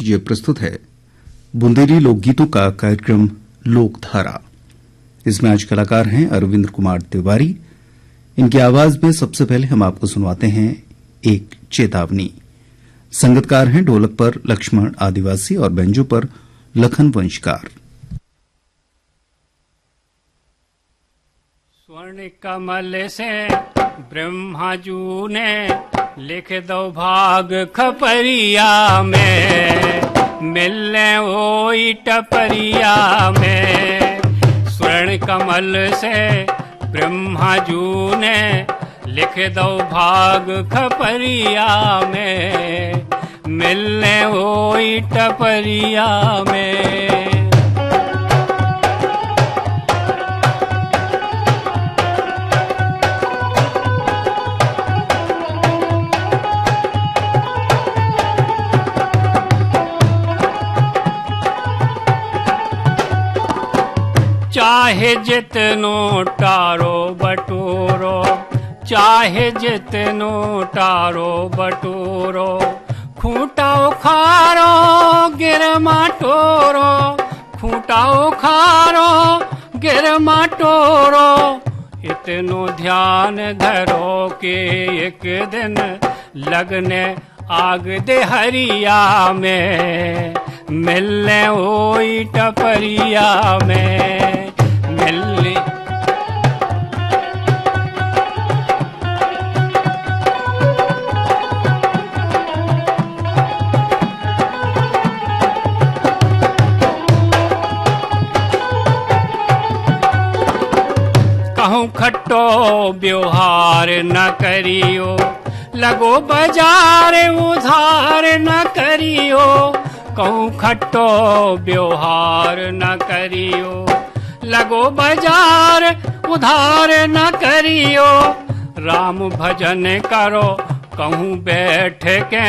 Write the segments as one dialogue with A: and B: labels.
A: लीजिए प्रस्तुत है बुंदेली लोकगीतों का कार्यक्रम लोकधारा। इसमें आज कलाकार हैं अरविंद कुमार तिवारी। इनकी आवाज में सबसे पहले हम आपको सुनवाते हैं एक चेतावनी। संगतकार हैं ढोलक पर लक्ष्मण आदिवासी और बेंजो पर लखन वंशकार।
B: स्वर्ण कमल से ब्रह्मा जू ने लिख दो भाग खपरिया में, मिलने ओई टपरिया में। स्वर्ण कमल से ब्रह्मा जू ने लिख दो भाग खपरिया में, मिलने ओई टपरिया में। चाहे जितनो टारो बटोरो, चाहे जितनो टारो बटोरो, खूंटा उखारो गिरमा टोरो, खूंटा उखारो गिरमा टोरो। इतनो ध्यान धरो के एक दिन लगने आग दे हरिया में, मिलने ओई टपरिया में, मिलने। कहूँ खट्टो व्यवहार न करियो, लगो बाजार उधार न करियो। कहूँ खट्टो व्यवहार न करियो, लगो बाजार उधार न करियो। राम भजन करो कहूँ बैठ के,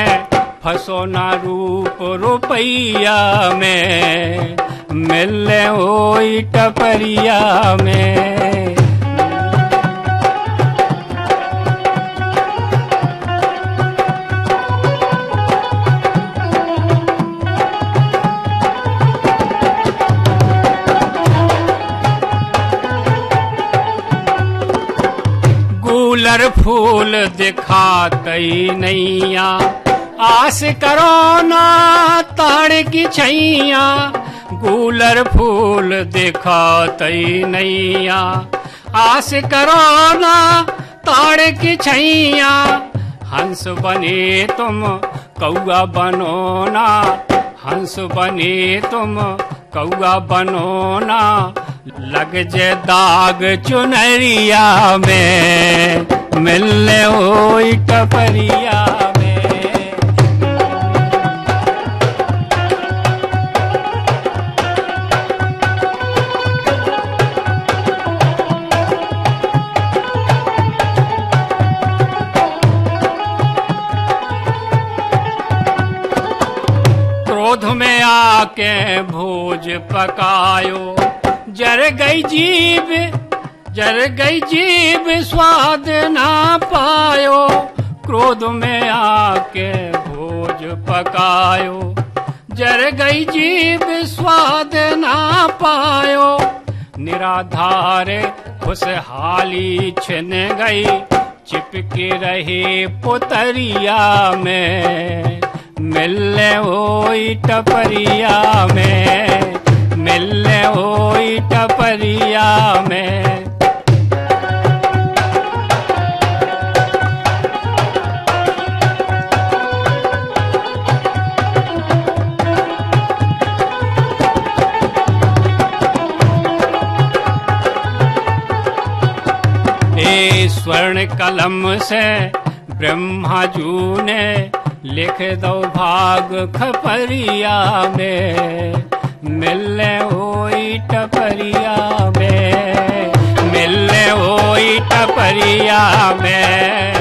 B: फंसो ना रूप रुपैया में, मिलने ओई टपरिया में। गुलर फूल दिखातई नैया, आस करो ना ताड़ की छैया। गुलर फूल दिखातई नैया, आस करो ना ताड़ की छैया। हंस बने तुम कौआ बनो ना, हंस बने तुम कौआ बनो ना। लग जे दाग चुनरिया में, मिलने ओई टपरिया में। क्रोध में आके भोज पकायो, जर गई जीभ, जर गई जीभ स्वाद ना पायो। क्रोध में आके भोज पकायो, जर गई जीभ स्वाद ना पायो। निराधार खुशहाली छिन गई, चिपके रहे पुतरिया में, मिलने ओई टपरिया में, मिलने ओई टपरिया में। ए स्वर्ण कलम से ब्रह्मा जू ने लिख दो भाग खपरिया में, मिलने ओई टपरिया में, मिलने ओई टपरिया में,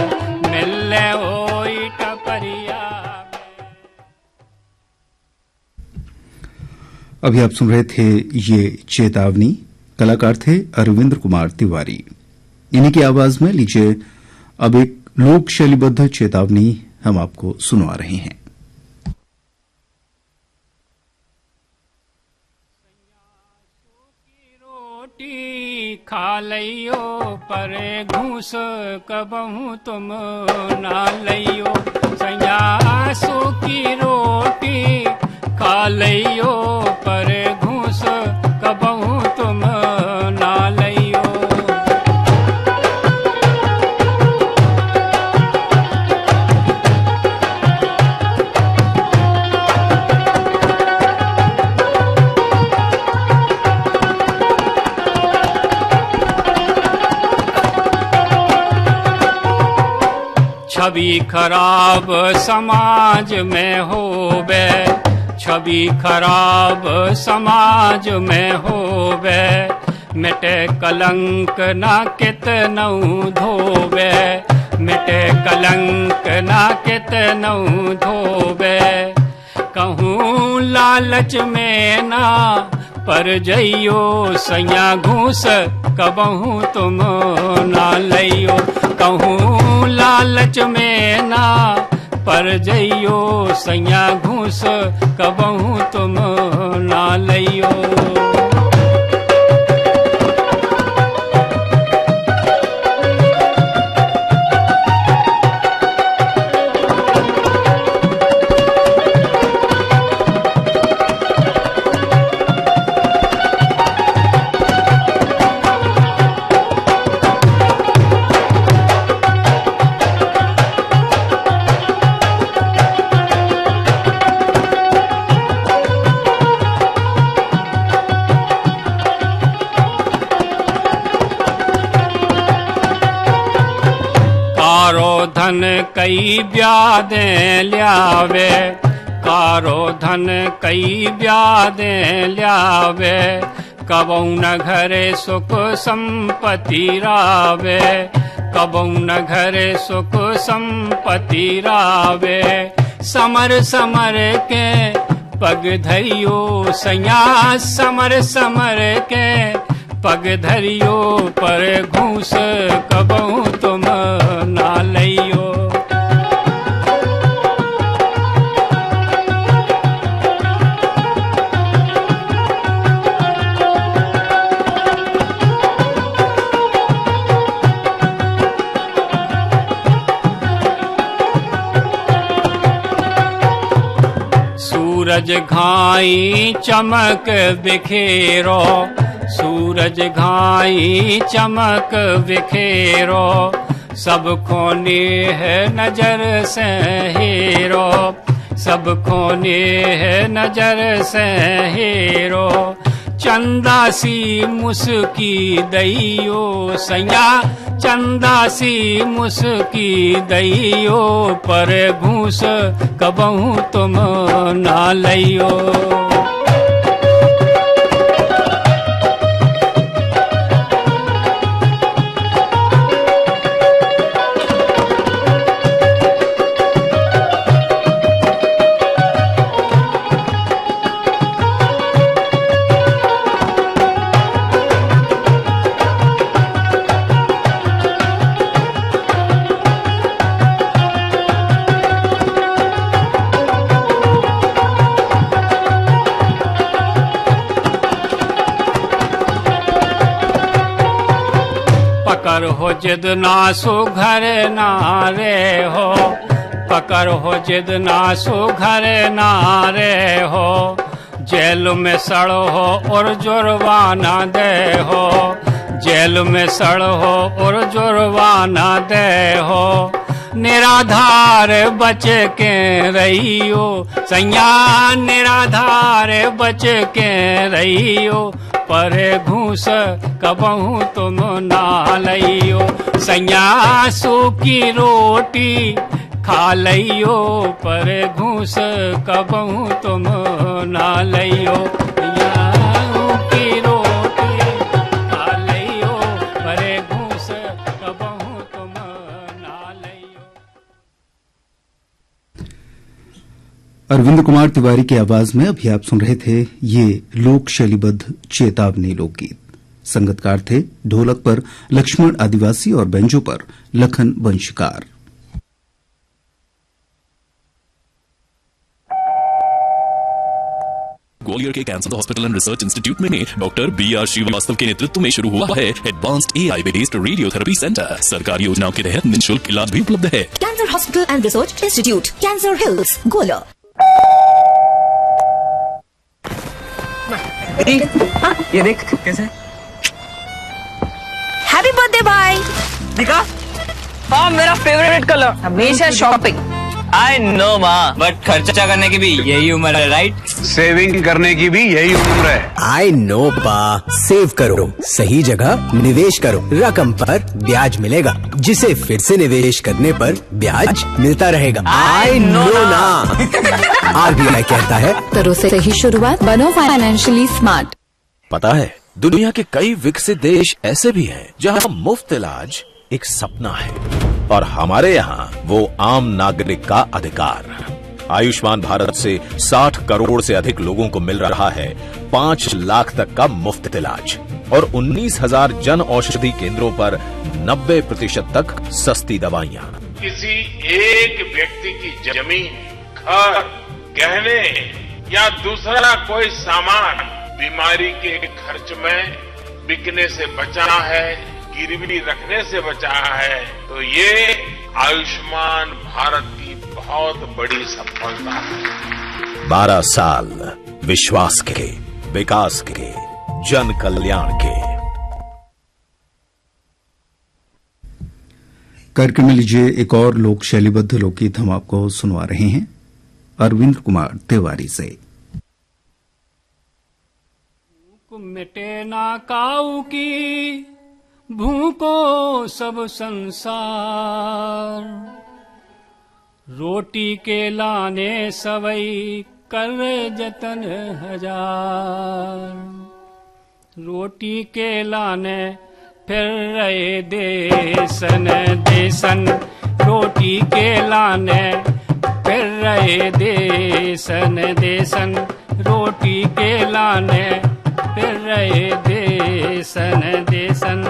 B: मिलने ओई टपरिया में।
A: अभी आप सुन रहे थे ये चेतावनी। कलाकार थे अरविंद कुमार तिवारी। इन्हीं की आवाज में लीजिए अब एक लोक शैलीबद्ध चेतावनी हम आपको सुनवा रहे हैं।
B: खा लइयो पर घूस कबहू तुम ना लइयो। सैया सूखी रोटी खा लइयो पर घूस कबहू तुम ना लइयो। छवि खराब समाज में होवे, छवि खराब समाज में होवे, मिटे कलंक ना कितनऊ धोवे, मिटे कलंक ना कितनऊ धोवे। कहूँ लालच में ना पर जइयो सैया घूस कबहू तुम ना लइयो। कहूँ लालच में ना पर जइयो सैया घूस कबहू तुम ना लइयो। धन कई ब्यादे ल्यावे, कारो धन कई ब्यादे ल्यावे, कबहू न घरे सुख संपत्ति रावे, कबहू न घरे सुख संपत्ति रावे। समर समर के पग धरियो सैया, समर समर के पग धरियो पर घूस कबहू तुम ना लइयो। सूरज घाई चमक बिखेरो, सूरज घाई चमक बिखेरो, सबको नेह नजर से हेरो, सबको नेह नजर से हेरो। चंदा सी मुस्की दइयो सैया, चंदा सी मुस्की दइयो पर घूस कबहू तुम ना लइयो। पकड़ हो जिद ना सुघर नारे हो, पकड़ हो जिद ना सुघर नारे हो, जेल में सड़ हो और जुर्माना दे हो, जेल में सड़ हो और जुर्माना दे हो। निराधार बच के रहियो सैया, निराधार बच के रहियो पर घूस कबहू तुम ना लइयो। सैया सूखी रोटी खा लइयो पर घूस कबहू तुम ना लइयो। सूखी रोटी खा लइयो पर घूस कबहू तुम ना लइयो।
A: अरविंद कुमार तिवारी की आवाज में अभी आप सुन रहे थे ये लोक शैलीबद्ध चेतावनी लोकगीत। संगतकार थे ढोलक पर लक्ष्मण आदिवासी और बेंजो पर लखन वंशकार।
C: ग्वालियर के cancer hospital and research institute में डॉक्टर BR श्रीवास्तव के नेतृत्व में शुरू हुआ है advanced AI based radiotherapy centre. सरकारी योजनाओं के तहत निःशुल्क इलाज भी उपलब्ध है।
D: Cancer hospital and research institute, cancer hills, Gwalior.
E: ये देख कैसे।
D: हैप्पी बर्थडे भाई।
E: दिखा। हाँ, मेरा फेवरेट कलर।
D: हमेशा शॉपिंग।
E: आई नो माँ, बट खर्चा करने की भी यही उम्र है, राइट?
F: सेविंग करने की भी यही उम्र है।
G: आई नो पा, सेव करो, सही जगह निवेश करो, रकम पर ब्याज मिलेगा, जिसे फिर से निवेश करने पर ब्याज मिलता रहेगा। आई नो ना। RBI कहता है,
D: करो सही शुरुआत, बनो फाइनेंशियली स्मार्ट।
H: पता है, दुनिया के कई विकसित देश ऐसे भी हैं जहां मुफ्त इलाज एक सपना है, और हमारे यहाँ वो आम नागरिक का अधिकार। आयुष्मान भारत से 60 करोड़ से अधिक लोगों को मिल रहा है 5 लाख तक का मुफ्त इलाज, और 19,000 जन औषधि केंद्रों पर 90% तक सस्ती दवाइयाँ।
F: किसी एक व्यक्ति की जमीन, घर, गहने या दूसरा कोई सामान बीमारी के खर्च में बिकने से बचा है, गिरवी रखने से बचा है, तो ये आयुष्मान भारत की बहुत बड़ी सफलता है।
H: 12 साल विश्वास के, विकास के, जन कल्याण के।
A: कार्यक्रम में लीजिए एक और लोक शैलीबद्ध लोकगीत हम आपको सुनवा रहे हैं अरविंद कुमार तिवारी से।
B: मिटे ना काऊ की भूको सब संसार, रोटी के लाने सवई कर जतन हजार, रोटी के लाने फिर रहे देसन देसन, रोटी के लाने फिर रहे देसन देसन, रोटी के लाने फिर रहे देसन देसन।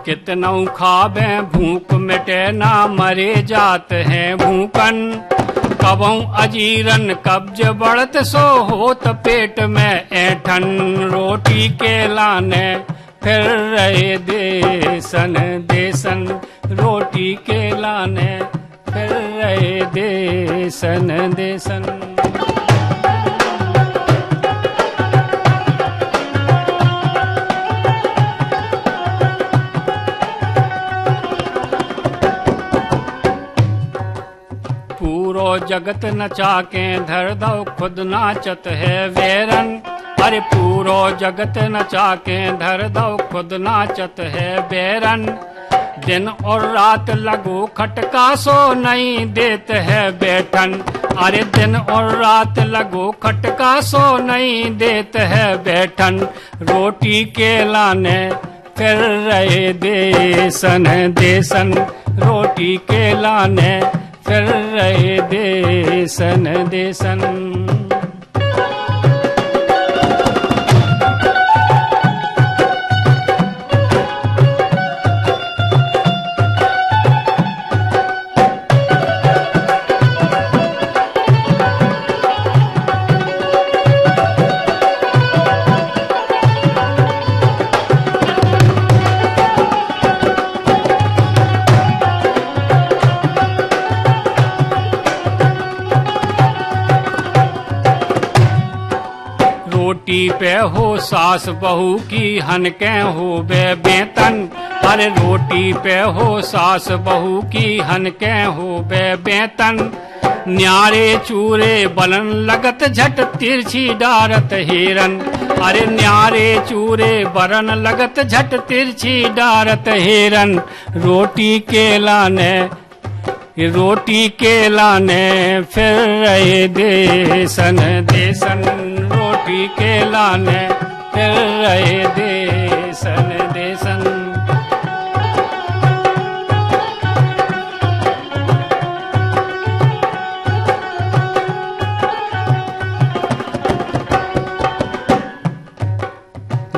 B: कितना खाबे भूख मिटे ना मरे जात हैं भूखन, कबों अजीरन कब्ज बढ़त सो होत पेट में ऐठन, रोटी के लाने फिर रहे देसन देसन, रोटी के लाने फिर रहे देसन देसन। पूरो जगत नचा के धर दो खुद नाचत है वेरन, अरे पूरो जगत नचा के धर दो खुद नाचत है बेरन, दिन और रात लगो खटका सो नहीं देत है बैठन, अरे दिन और रात लगो खटका सो नहीं देत है बैठन, रोटी के लाने फिर रहे देसन देसन, रोटी के लाने फिर रहे देसन देसन। रोटी पे हो सास बहू की हनके हो बे बेतन, अरे रोटी पे हो सास बहू की हनके हो बे बेतन, न्यारे चूरे बलन लगत झट तिरछी डारत हिरन, अरे न्यारे चूरे बरन लगत झट तिरछी डारत हिरन, रोटी के लाने रोटी के लाने फिर रहे देसन देसन, रोटी के लाने फिर रहे देसन देसन।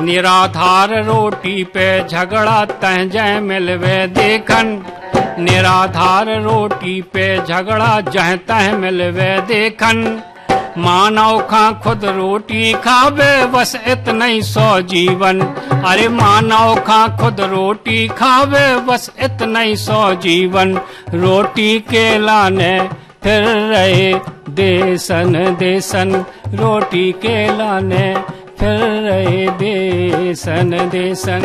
B: निराधार रोटी पे झगड़ा तह जय मिलवे देखन, निराधार रोटी पे झगड़ा जह तह मिलवे देखन। मानव खा खुद रोटी खावे बस इतना ही सौ जीवन, अरे मानव खा खुद रोटी खावे बस इतना ही सौ जीवन। रोटी के लाने फिर रहे देसन देसन, रोटी के लाने फिर रहे देसन देसन।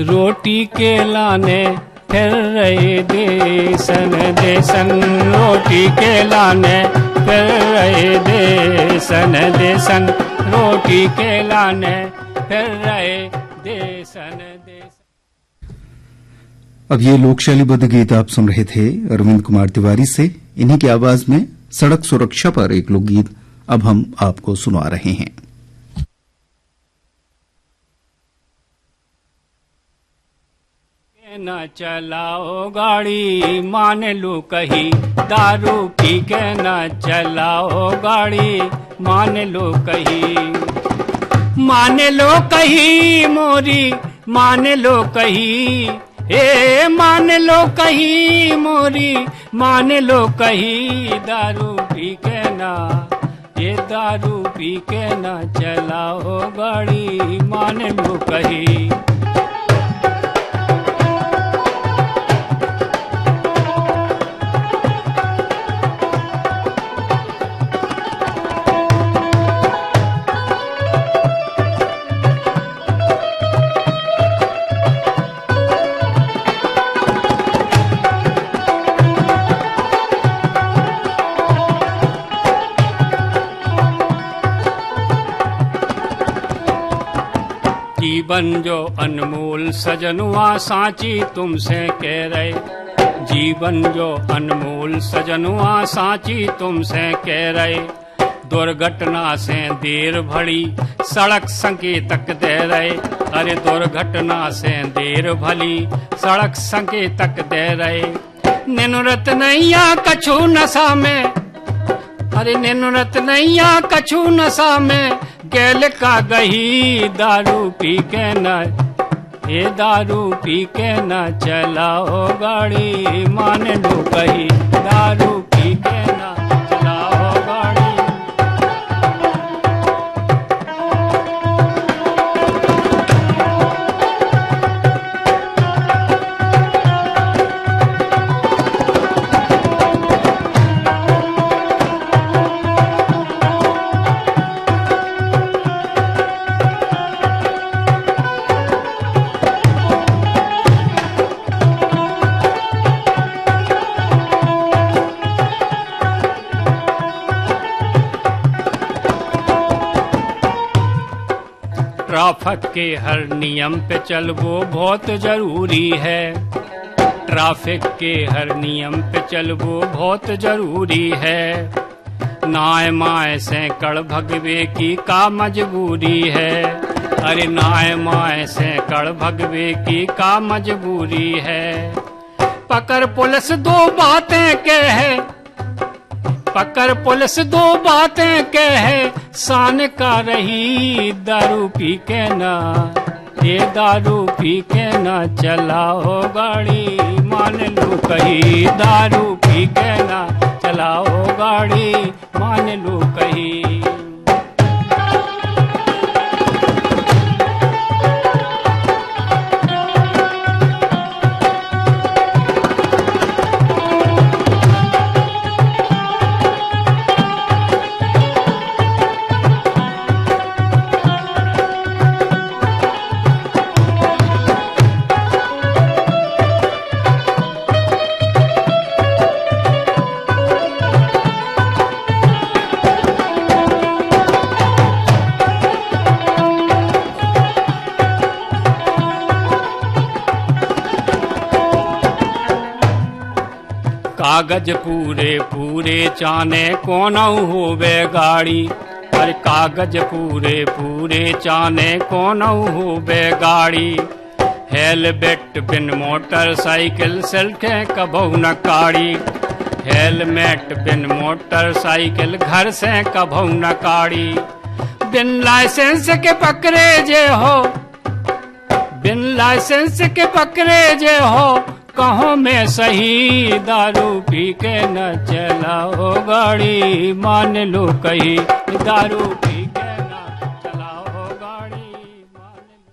B: रोटी के लाने फिर रहे देसन देसन, रोटी के लाने फिर रहे देसन देसन, रोटी के लाने फिर रहे देसन देसन।
A: अब ये लोक शैलीबद्ध गीत आप सुन रहे थे अरविंद कुमार तिवारी से। इन्हीं की आवाज में सड़क सुरक्षा पर एक लोकगीत अब हम आपको सुना रहे हैं।
B: न चलाओ गाड़ी मान लो कहीं, दारू पी के न चलाओ गाड़ी मान लो कहीं, मान लो कहीं मोरी मान लो कहीं, ए मान लो कहीं मोरी मान लो कहीं। दारू पी के ना, ये दारू पी के न चलाओ गाड़ी मान लो कहीं। जीवन जो अनमोल सजनुआ साची तुमसे कह रहे, जीवन जो अनमोल सजनुआ साची तुमसे कह रहे। दुर्घटना से देर भली सड़क संकेतक दे रहे, अरे दुर्घटना से देर भली सड़क संकेतक दे रहे। निनुरत नैया कछु नशा में, अरे निनुरत नैया कछु नशा में गैल का गही। दारू पी के न, ये दारू पी के न चलाओ गाड़ी मान लो कहीं, दारू पी के न चलाओ गाड़ी। ट्रैफिक के हर नियम पे चलवो बहुत जरूरी है, ट्रैफिक के हर नियम पे चलवो बहुत जरूरी है। नाय माय से कड़ भगवे की का मजबूरी है, अरे नाय माय से कड़ भगवे की का मजबूरी है। पकड़ पुलिस दो बातें कहे, पकड़ पुलिस दो बातें कहे शान का रही। दारू पी के ना, ये दारू पी के ना चलाओ गाड़ी मान लो कहीं, दारू पी के ना चलाओ गाड़ी मान लो कहीं। कागज पूरे पूरे चाने कोनऊ होवे गाड़ी। अरे कागज पूरे पूरे चाने कोनऊ होवे गाड़ी। हेलमेट बिन मोटरसाइकिल सिल्के कबहू न काड़ी। हेलमेट बिन मोटरसाइकिल घर से कबहू न काड़ी। बिन लाइसेंस के पकड़े जे हो, बिन लाइसेंस के पकड़े जे हो, कहो में सही दारू पी के न चलाओ गाड़ी। मान लो कहीं दारू पी के न चलाओ गाड़ी, मान लो।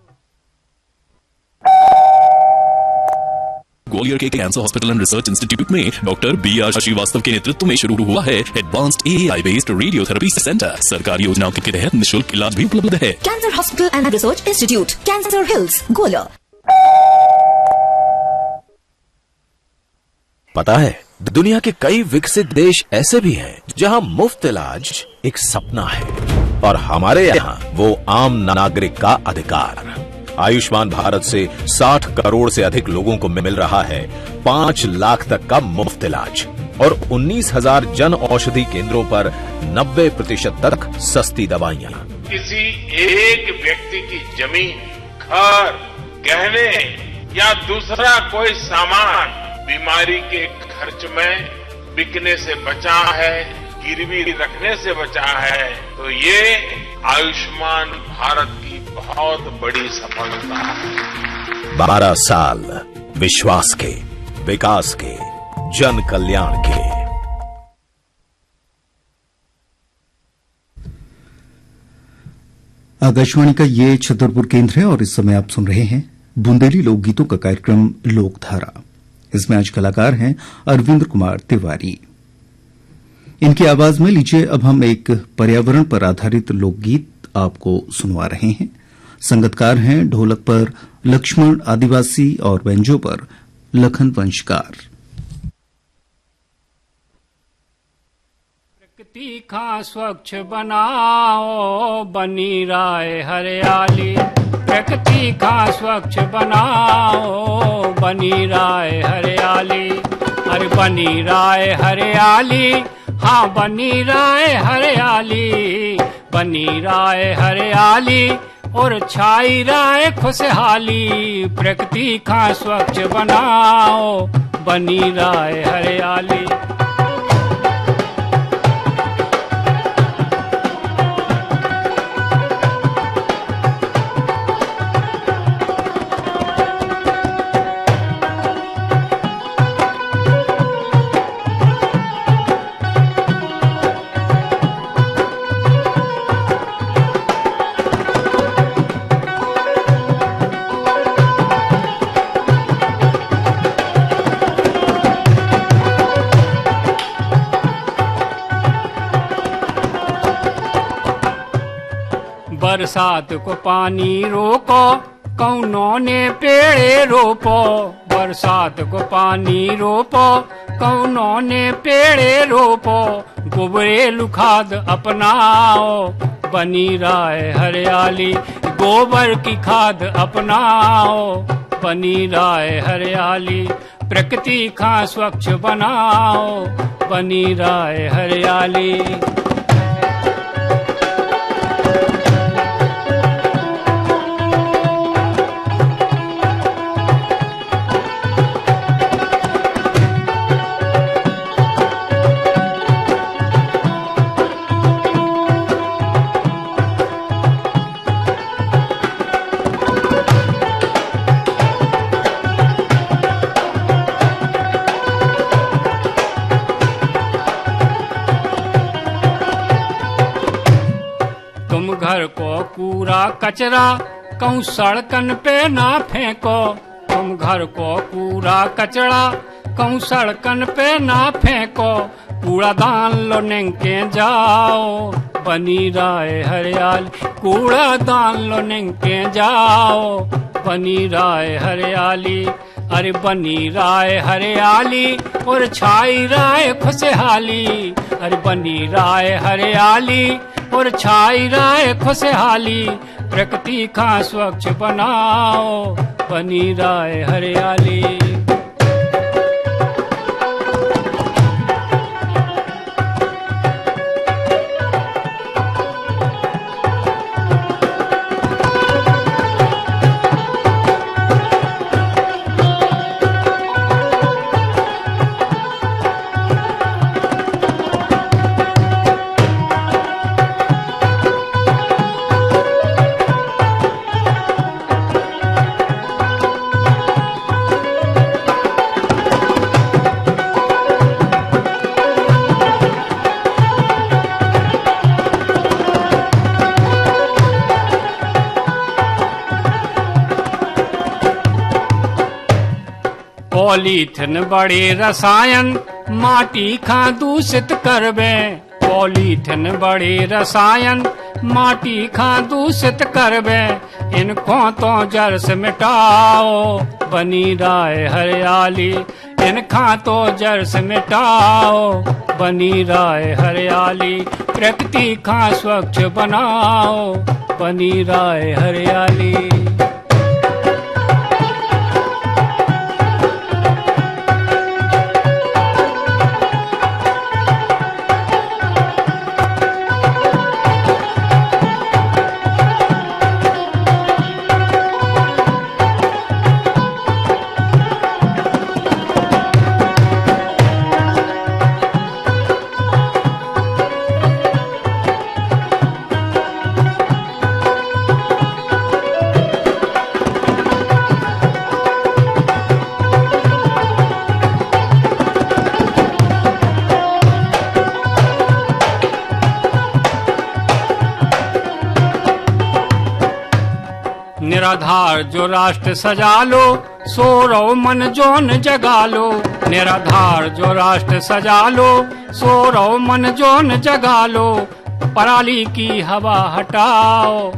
C: ग्वालियर के cancer hospital and research institute में डॉक्टर B.R. श्रीवास्तव के नेतृत्व में शुरू हुआ है advanced AI based radiotherapy centre. सरकारी योजनाओं के तहत निःशुल्क इलाज भी उपलब्ध है।
D: Cancer hospital and research institute, cancer hills, गोला।
H: पता है, दुनिया के कई विकसित देश ऐसे भी हैं जहां मुफ्त इलाज एक सपना है और हमारे यहाँ वो आम नागरिक का अधिकार। आयुष्मान भारत से 60 करोड़ से अधिक लोगों को मिल रहा है 5 लाख तक का मुफ्त इलाज और 19,000 जन औषधि केंद्रों पर 90% तक सस्ती दवाइयाँ।
F: किसी एक व्यक्ति की जमीन, घर, गहने या दूसरा कोई सामान बीमारी के खर्च में बिकने से बचा है, गिरवी रखने से बचा है, तो ये आयुष्मान भारत की बहुत बड़ी सफलता है।
H: 12 साल विश्वास के, विकास के, जन कल्याण के।
A: आकाशवाणी का ये छतरपुर केंद्र है और इस समय आप सुन रहे हैं बुंदेली लोकगीतों का कार्यक्रम लोकधारा। इसमें आज कलाकार हैं अरविंद कुमार तिवारी। इनकी आवाज में लीजिए अब हम एक पर्यावरण पर आधारित लोकगीत आपको सुनवा रहे हैं। संगतकार हैं ढोलक पर लक्ष्मण आदिवासी और बेंजो पर लखन वंशकार।
B: प्रकृति का स्वच्छ बनाओ, बनी राय हरियाली। प्रकृति का स्वच्छ बनाओ, बनी राय हरियाली। अरे बनी राय हरियाली, हाँ बनी राय हरियाली। बनी राय हरियाली और छाई राय खुशहाली। प्रकृति का स्वच्छ बनाओ, बनी राय हरियाली। बरसात को पानी रोको, कौनों ने पेड़े रोपो। बरसात को पानी रोपो, कौनों ने पेड़े रोपो। गोबरेलू खाद अपनाओ, बनी राय हरियाली। गोबर की खाद अपनाओ, बनी राय हरियाली। प्रकृति का स्वच्छ बनाओ, बनी राय हरियाली। घर को कूड़ा कचरा कहूँ सड़कन पे ना फेंको। तुम घर को कूड़ा कचरा कहूँ सड़कन पे ना फेंको। कूड़ादान लो नेंके जाओ, बनी राय हरियाली। कूड़ादान लो नेंके जाओ, बनी राय हरियाली। अरे बनी राय हरियाली और छाई राय खुशहाली। अरे बनी राय हरियाली और छाई राय खुशहाली। प्रकृति का स्वच्छ बनाओ, बनी राय हरियाली। पॉलीथिन बड़े रसायन माटी खा दूषित करबे। पॉलीथिन बड़े रसायन माटी खा दूषित करबे। इनको तो जड़ से मिटाओ बनी राय हरियाली। इनका तो जड़ से मिटाओ बनी राय हरियाली। प्रकृति का स्वच्छ बनाओ बनी राय हरियाली। निराधार जो राष्ट्र सजा लो, सोरो मन जोन जगा लो। निराधार जो राष्ट्र सजा लो, सोरो मन जोन जगा लो। पराली की हवा हटाओ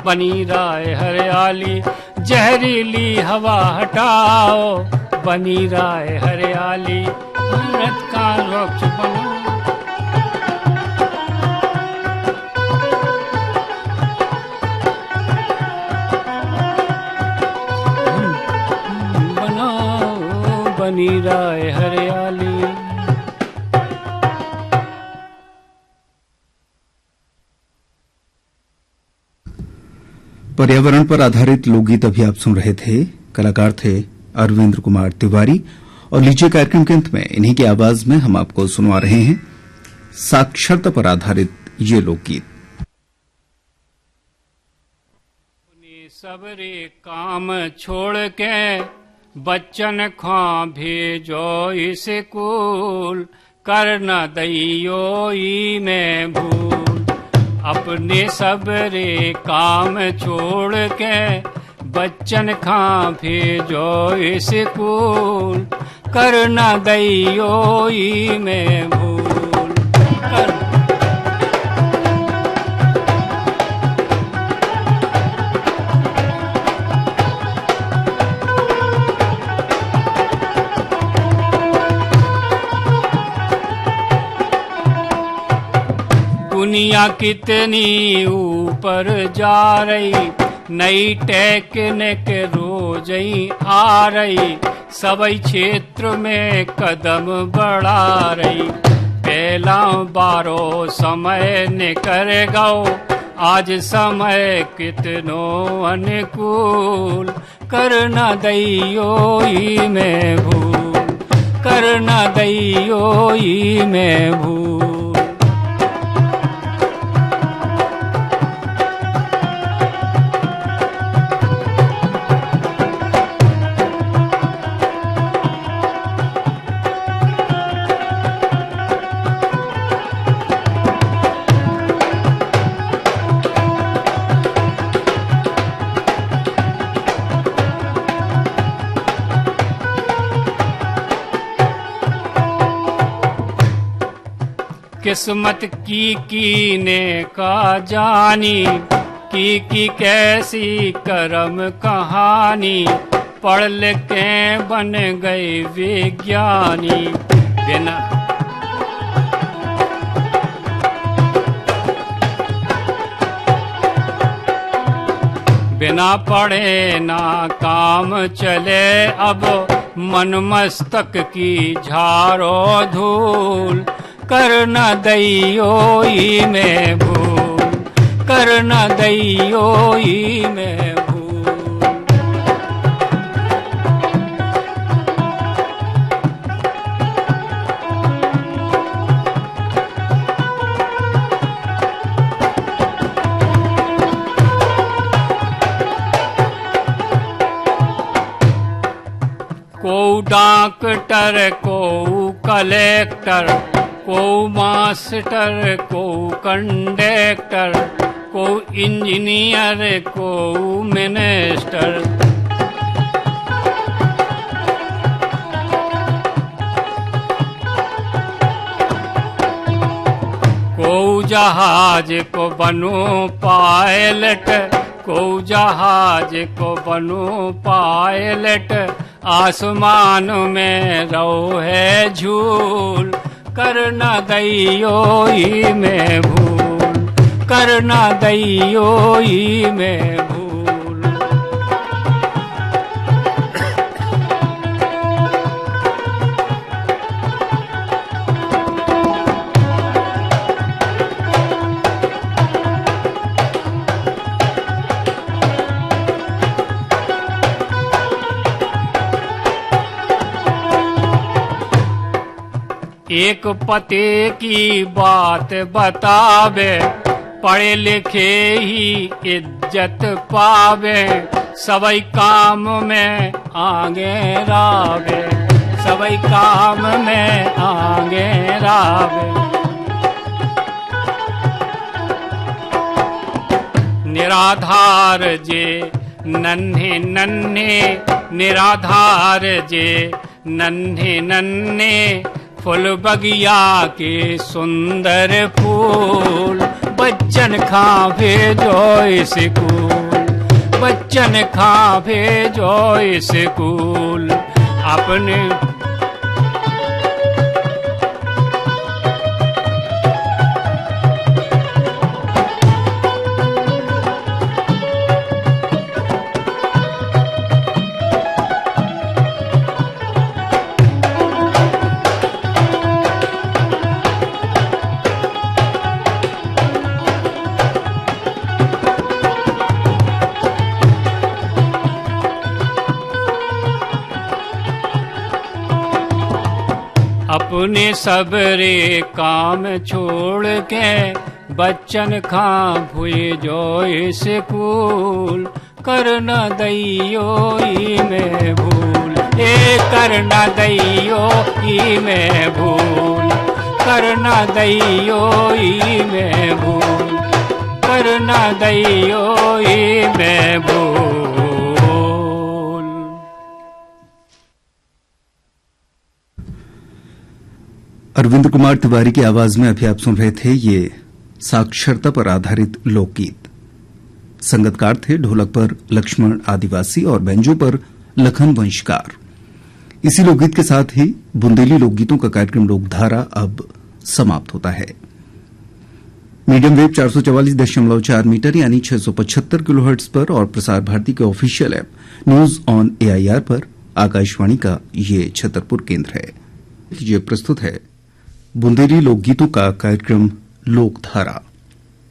B: बनी राय हरियाली। जहरीली हवा हटाओ बनी राय हरियाली। भारत का वृक्ष बनाओ। बनी राय हरियाली।
A: पर्यावरण पर आधारित लोकगीत अभी आप सुन रहे थे। कलाकार थे अरविंद कुमार तिवारी। और लीजिए कार्यक्रम के अंत में इन्हीं की आवाज में हम आपको सुनवा रहे हैं साक्षरता पर आधारित ये लोकगीत।
B: सबरे काम छोड़ के बच्चन खा भेजो स्कूल। कर न दैयो ई में भूल। अपने सबरे काम छोड़ के बच्चन खा भेजो स्कूल। कर न दैयो ई में भूल। कर दुनिया कितनी ऊपर जा रही। नई टेक्निक रोज ही आ रही। सभी क्षेत्र में कदम बढ़ा रही। पहला बारो समय निकर गओ। आज समय कितनो अनुकूल। कर न दैयो ई में भूल। कर न दैयो ई में भूल। किस्मत की ने का जानी। की कैसी कर्म कहानी। पढ़ लिख के बन गए विज्ञानी। बिना पढ़े ना काम चले। अब मन मस्तक की झाड़ो धूल। कर न दैयो ई में भूल। कर न दैयो ई में भूल। को डॉक्टर को कलेक्टर। को मास्टर को कंडक्टर। को इंजीनियर को मिनिस्टर। जहाज को बनूं पायलट, को जहाज को बनूं पायलट, आसमान में रहो है झूल, करना दैयो ही में भूल, करना दैयो ही में भूल। एक पते की बात बतावे, पढ़े लिखे ही इज्जत पावे, सबई काम में आगे रावे, सबई काम में आगे रावे। निराधार जे नन्हे नन्हे, निराधार जे नन्हे नन्हे, फूल बगिया के सुंदर फूल, बच्चन खा भेजो स्कूल, बच्चन खा भेजो स्कूल। अपने अपने सबरे काम छोड़ के, बच्चन खा भेजो स्कूल, करना दैयो ही में भूल, ए करना दैयो ही में भूल, करना दैयो ही में भूल, करना दैयो ही में भूल।
A: अरविंद कुमार तिवारी की आवाज में अभी आप सुन रहे थे ये साक्षरता पर आधारित लोकगीत। संगतकार थे ढोलक पर लक्ष्मण आदिवासी और बैंजो पर लखन वंशकार। इसी लोकगीत के साथ ही बुंदेली लोकगीतों का कार्यक्रम लोकधारा अब समाप्त होता है। मीडियम वेव 444.4 मीटर यानी 675 किलोहर्ट्ज पर और प्रसार भारती के official app news on AIR पर आकाशवाणी का ये छतरपुर केंद्र है। ये प्रस्तुत है बुंदेली लोकगीतों का कार्यक्रम लोकधारा।